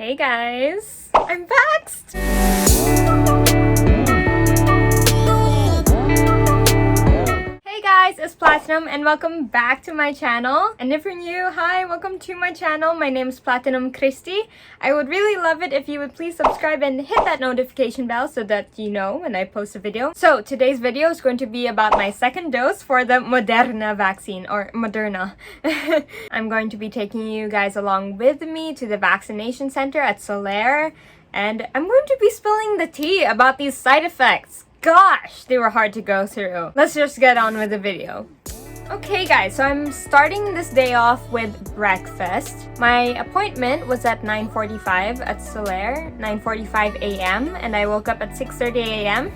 Hey guys, I'm vaxxed! Hey guys, it's Platinum and welcome back to my channel. And if you're new, hi, welcome to my channel. My name is Platinum Christy. I would really love it if you would please subscribe and hit that notification bell so that you know when I post a video. So today's video is going to be about my second dose for the Moderna vaccine, or Moderna. I'm going to be taking you guys along with me to the vaccination center at Solaire, and I'm going to be spilling the tea about these side effects. Gosh, they were hard to go through. Let's just get on with the video. Okay guys, so I'm starting this day off with breakfast. My appointment was at 9:45 at Solaire, 9:45 a.m. and I woke up at 6:30 a.m.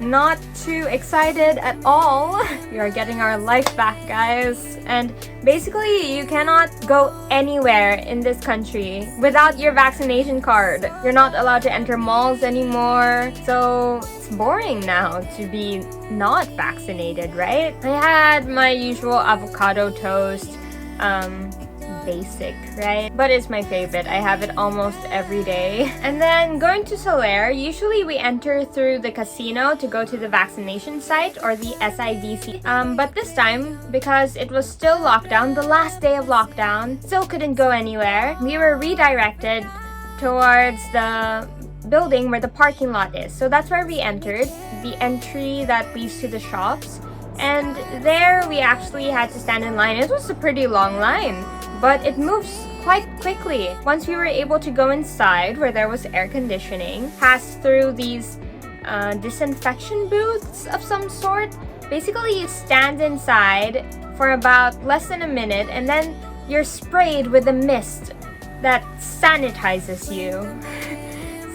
Not too excited at all. We are getting our life back, guys. And basically, you cannot go anywhere in this country without your vaccination card. You're not allowed to enter malls anymore. So it's boring now to be not vaccinated, right? I had my usual avocado toast, basic, right? But it's my favorite. I have it almost every day. And then going to Solaire, usually we enter through the casino to go to the vaccination site or the SIVC. But this time, because it was still lockdown, the last day of lockdown, still couldn't go anywhere. We were redirected towards the building where the parking lot is. So that's where we entered, the entry that leads to the shops. And there we actually had to stand in line. It was a pretty long line, but it moves quite quickly. Once we were able to go inside where there was air conditioning, pass through these disinfection booths of some sort. Basically, you stand inside for about less than a minute and then you're sprayed with a mist that sanitizes you.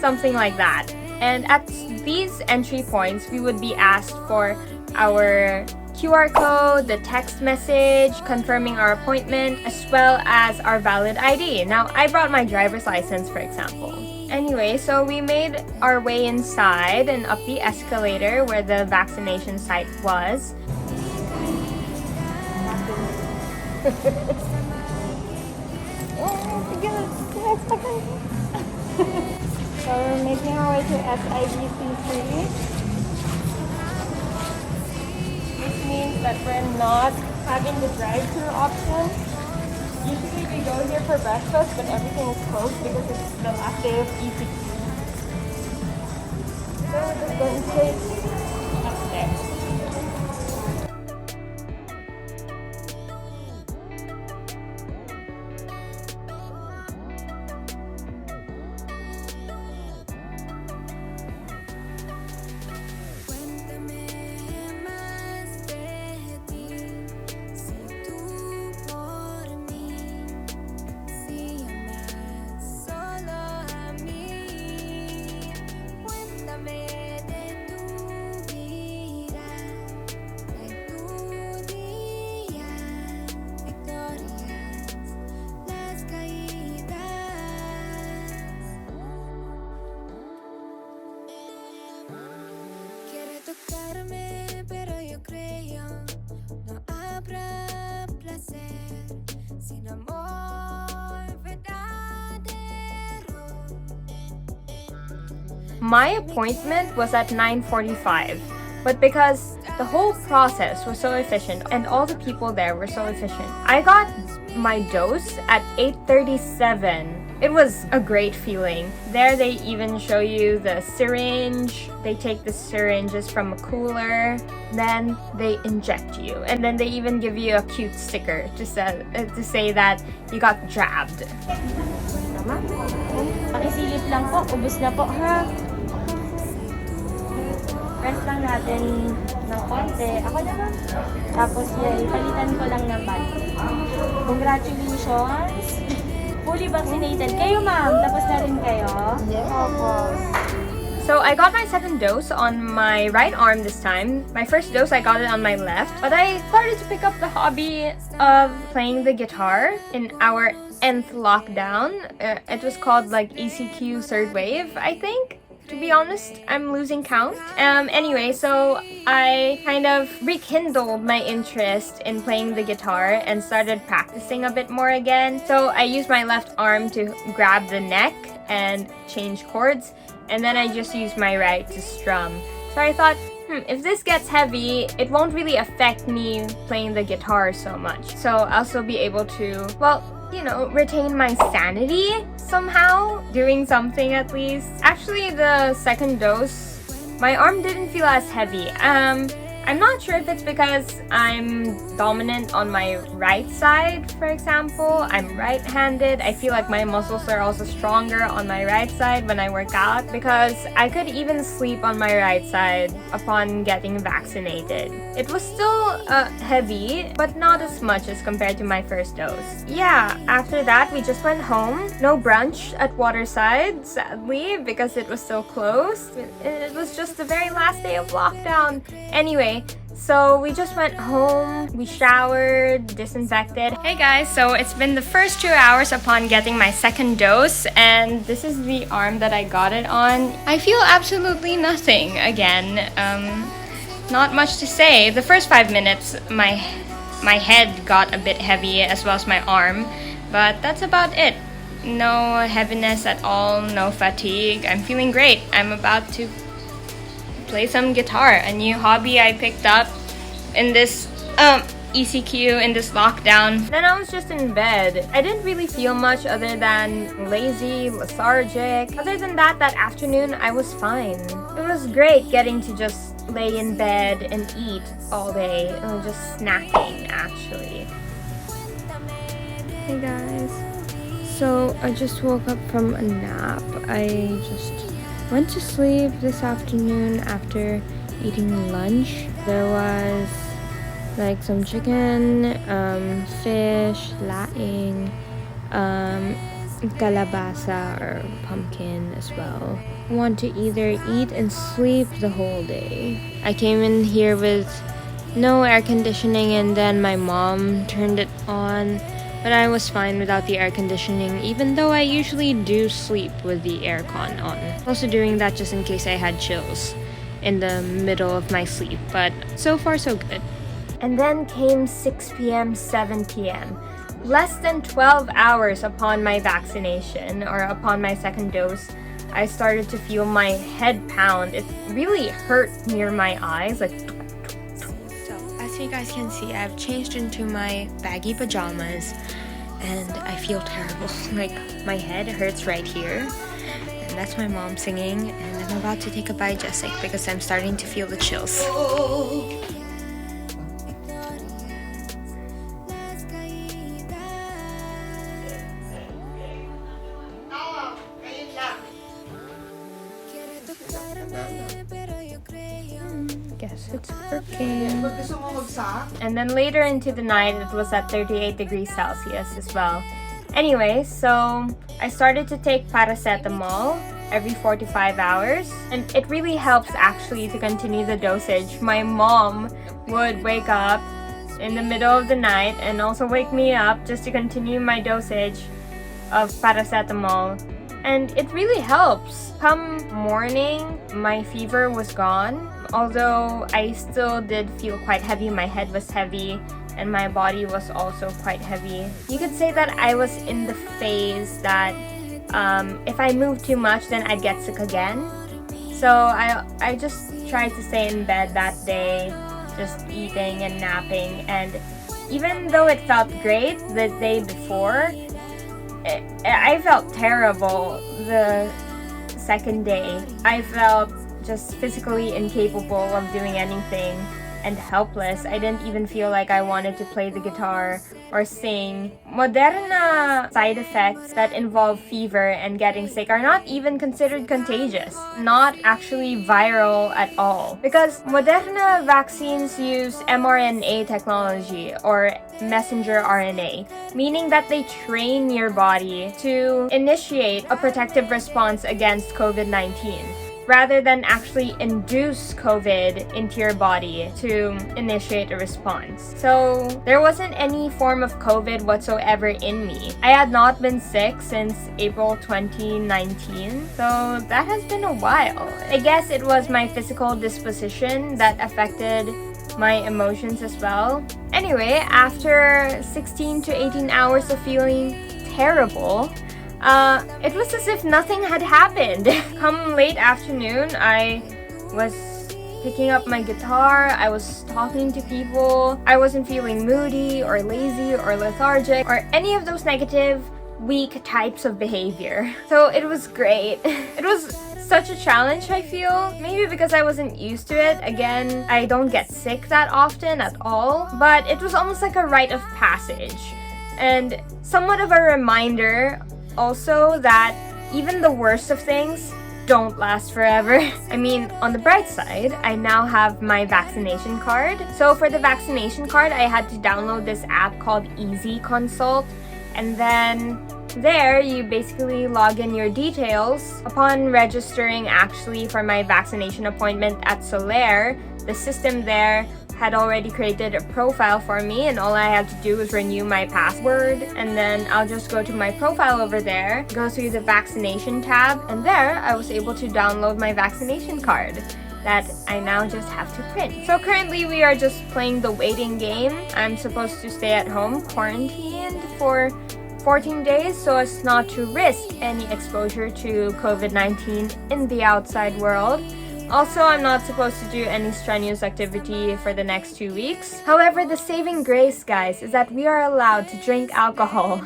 Something like that. And at these entry points, we would be asked for our QR code, the text message confirming our appointment, as well as our valid ID. Now, I brought my driver's license, for example. Anyway, so we made our way inside and up the escalator where the vaccination site was. So we're making our way to SIVC3. This means that we're not having the drive-thru option. Usually we go here for breakfast, but everything is closed because it's the last day of ECQ. So we're just going straight upstairs. Pero yo creo no habrá placer sin amor verdadero. My appointment was at 9:45, but because the whole process was so efficient and all the people there were so efficient, I got my dose at 8:37. It was a great feeling. There they even show you the syringe. They take the syringes from a cooler, then they inject you, and then they even give you a cute sticker to say that you got jabbed. Pakisilip lang po, ubos na po ha. Press lang natin ng konti. Ako naman. Tapos palitan ko lang ng bag. Congratulations! Fully vaccinated kayo, ma'am. Tapos na rin kayo? Yes. Opo. So I got my second dose on my right arm this time. My first dose I got it on my left, but I started to pick up the hobby of playing the guitar in our nth lockdown. It was called like ECQ third wave, I think. To be honest, I'm losing count. Anyway, so I kind of rekindled my interest in playing the guitar and started practicing a bit more again. So I used my left arm to grab the neck and change chords, and then I just use my right to strum. So I thought, if this gets heavy, it won't really affect me playing the guitar so much. So I'll still be able to, well, you know, retain my sanity somehow, doing something at least. Actually, the second dose, my arm didn't feel as heavy. I'm not sure if it's because I'm dominant on my right side, for example. I'm right-handed. I feel like my muscles are also stronger on my right side when I work out, because I could even sleep on my right side upon getting vaccinated. It was still heavy, but not as much as compared to my first dose. Yeah, after that, we just went home. No brunch at Waterside, sadly, because it was still closed. It was just the very last day of lockdown. Anyway, so we just went home, we showered, disinfected. Hey guys, so it's been the first 2 hours upon getting my second dose, and this is the arm that I got it on. I feel absolutely nothing again. Not much to say. The first 5 minutes, my head got a bit heavy, as well as my arm, but that's about it. No heaviness at all, no fatigue. I'm feeling great. I'm about to play some guitar, a new hobby I picked up in this ECQ in this lockdown. Then I was just in bed. I didn't really feel much other than lazy, lethargic. Other than that afternoon I was fine. It was great getting to just lay in bed and eat all day, just snacking actually. Hey guys, so I just woke up from a nap. I just went to sleep this afternoon after eating lunch. There was like some chicken, fish, laing, kalabasa or pumpkin as well. I want to either eat and sleep the whole day. I came in here with no air conditioning, and then my mom turned it on. But I was fine without the air conditioning, even though I usually do sleep with the aircon on. Also doing that just in case I had chills in the middle of my sleep, but so far so good. And then came 6 p.m., 7 p.m. Less than 12 hours upon my vaccination, or upon my second dose, I started to feel my head pound. It really hurt near my eyes, like. So you guys can see, I've changed into my baggy pajamas and I feel terrible. Like, my head hurts right here, and that's my mom singing, and I'm about to take a Biogesic because I'm starting to feel the chills. Guess it's working. And then later into the night, it was at 38 degrees Celsius as well. Anyway, so I started to take paracetamol every 4 to 5 hours, and it really helps actually to continue the dosage. My mom would wake up in the middle of the night and also wake me up just to continue my dosage of paracetamol, and it really helps. Come morning, my fever was gone, although I still did feel quite heavy. My head was heavy and my body was also quite heavy. You could say that I was in the phase that if I moved too much, then I'd get sick again. So I just tried to stay in bed that day, just eating and napping, and even though it felt great the day before, I felt terrible the second day. I felt just physically incapable of doing anything and helpless. I didn't even feel like I wanted to play the guitar or sing. Moderna side effects that involve fever and getting sick are not even considered contagious, not actually viral at all, because Moderna vaccines use mRNA technology or messenger RNA, meaning that they train your body to initiate a protective response against COVID-19 rather than actually induce COVID into your body to initiate a response. So there wasn't any form of COVID whatsoever in me. I had not been sick since April 2019, so that has been a while. I guess it was my physical disposition that affected my emotions as well. Anyway, after 16 to 18 hours of feeling terrible, it was as if nothing had happened. Come late afternoon, I was picking up my guitar, I was talking to people, I wasn't feeling moody or lazy or lethargic or any of those negative, weak types of behavior. So it was great. It was such a challenge, I feel. Maybe because I wasn't used to it. Again, I don't get sick that often at all, but it was almost like a rite of passage. And somewhat of a reminder also that even the worst of things don't last forever. I mean, on the bright side, I now have my vaccination card. So for the vaccination card, I had to download this app called Easy Consult, and then there you basically log in your details. Upon registering actually for my vaccination appointment at Solaire, the system there had already created a profile for me, and all I had to do was renew my password, and then I'll just go to my profile over there, go through the vaccination tab, and there I was able to download my vaccination card that I now just have to print. So currently we are just playing the waiting game. I'm supposed to stay at home quarantined for 14 days so as not to risk any exposure to COVID-19 in the outside world. Also, I'm not supposed to do any strenuous activity for the next 2 weeks. However, the saving grace, guys, is that we are allowed to drink alcohol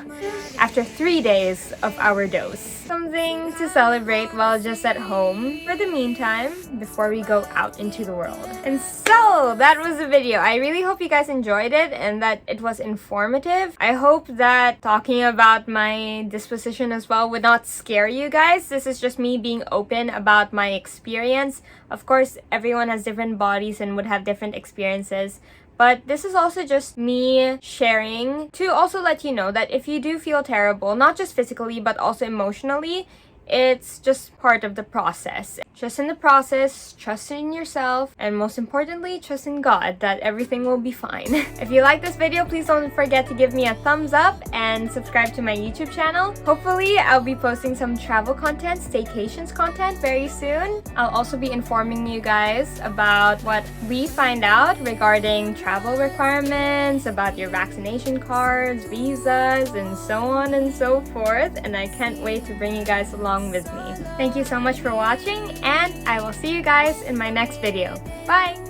after 3 days of our dose. Something to celebrate while just at home for the meantime before we go out into the world. And so, that was the video. I really hope you guys enjoyed it and that it was informative. I hope that talking about my disposition as well would not scare you guys. This is just me being open about my experience. Of course, everyone has different bodies and would have different experiences. But this is also just me sharing to also let you know that if you do feel terrible, not just physically, but also emotionally, it's just part of the process. Trust in the process, trust in yourself, and most importantly, trust in God that everything will be fine. If you like this video, please don't forget to give me a thumbs up and subscribe to my YouTube channel. Hopefully, I'll be posting some travel content, staycations content very soon. I'll also be informing you guys about what we find out regarding travel requirements, about your vaccination cards, visas, and so on and so forth. And I can't wait to bring you guys along with me. Thank you so much for watching, and I will see you guys in my next video. Bye!